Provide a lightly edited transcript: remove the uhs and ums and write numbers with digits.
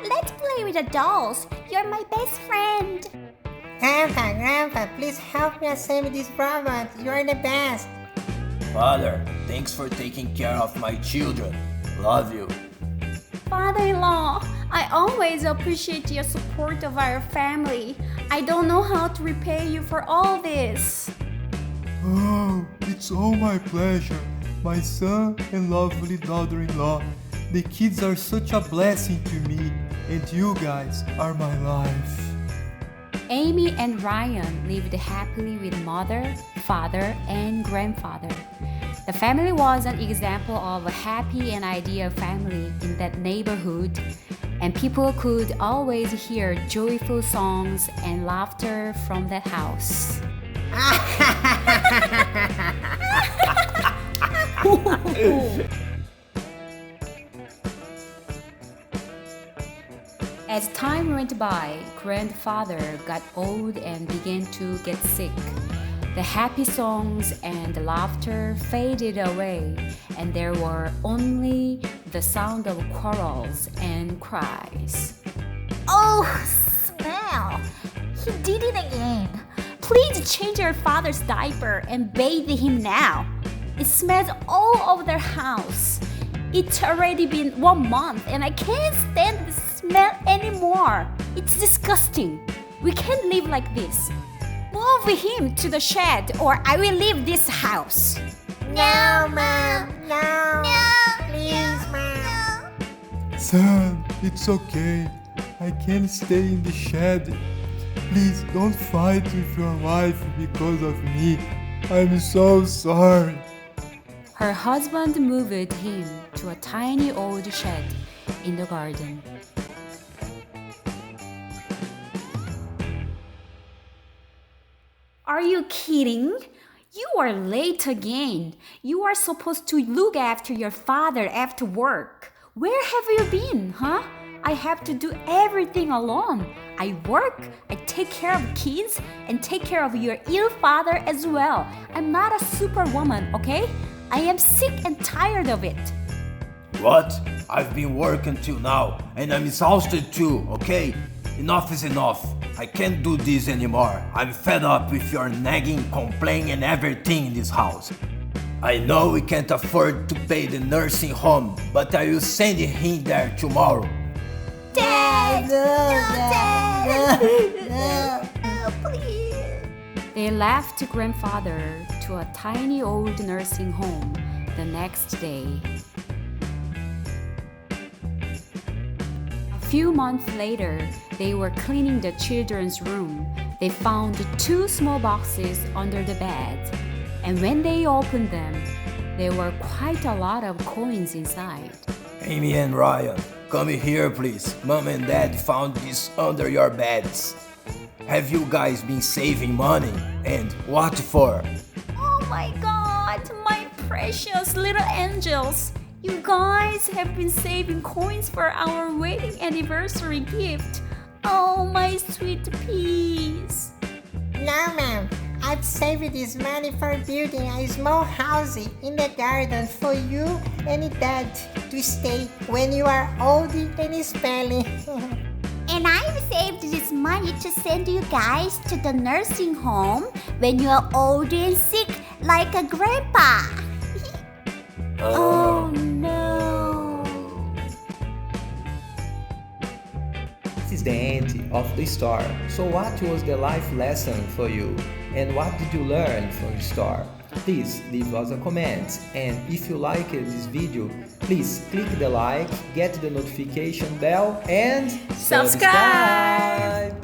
let's play with the dolls. You're my best friend. Grandpa, please help me assemble this robot. You're the best. Father, thanks for taking care of my children. Love you. Father-in-law, I always appreciate your support of our family. I don't know how to repay you for all this. Oh, it's all my pleasure. My son and lovely daughter-in-law. The kids are such a blessing to me, and you guys are my life. Amy and Ryan lived happily with mother, father, and grandfather. The family was an example of a happy and ideal family in that neighborhood, and people could always hear joyful songs and laughter from that house. As time went by, grandfather got old and began to get sick. The happy songs and the laughter faded away, and there were only the sound of quarrels and cries. Oh, smell! He did it again. Please change your father's diaper and bathe him now. It smells all over their house. It's already been 1 month and I can't stand the smell anymore. It's disgusting. We can't live like this. Move him to the shed or I will leave this house. No, Mom. No. Please, Mom. Son, it's okay. I can stay in the shed. Please don't fight with your wife because of me. I'm so sorry. Her husband moved him to a tiny old shed in the garden. Are you kidding? You are late again. You are supposed to look after your father after work. Where have you been, huh? I have to do everything alone. I work, I take care of kids, and take care of your ill father as well. I'm not a superwoman, okay? I am sick and tired of it. What? I've been working till now, and I'm exhausted too, okay? Enough is enough. I can't do this anymore. I'm fed up with your nagging, complaining, and everything in this house. I know we can't afford to pay the nursing home, but I will send him there tomorrow. Dad! No, please. They left grandfather to a tiny old nursing home the next day. A few months later, they were cleaning the children's room. They found 2 small boxes under the bed, and when they opened them, there were quite a lot of coins inside. Amy and Ryan, come here please. Mom and Dad found this under your beds. Have you guys been saving money? And what for? Oh my God, my precious little angels. You guys have been saving coins for our wedding anniversary gift. Oh, my sweet peas. No, Mom. I've saved this money for building a small house in the garden for you and Dad to stay when you are old and smelly. And I've saved this money to send you guys to the nursing home when you are old and sick like a grandpa. Oh no. This is the end of the story. So what was the life lesson for you? And what did you learn from the story? Please leave us a comment, and if you liked this video, please click the like, get the notification bell and Subscribe!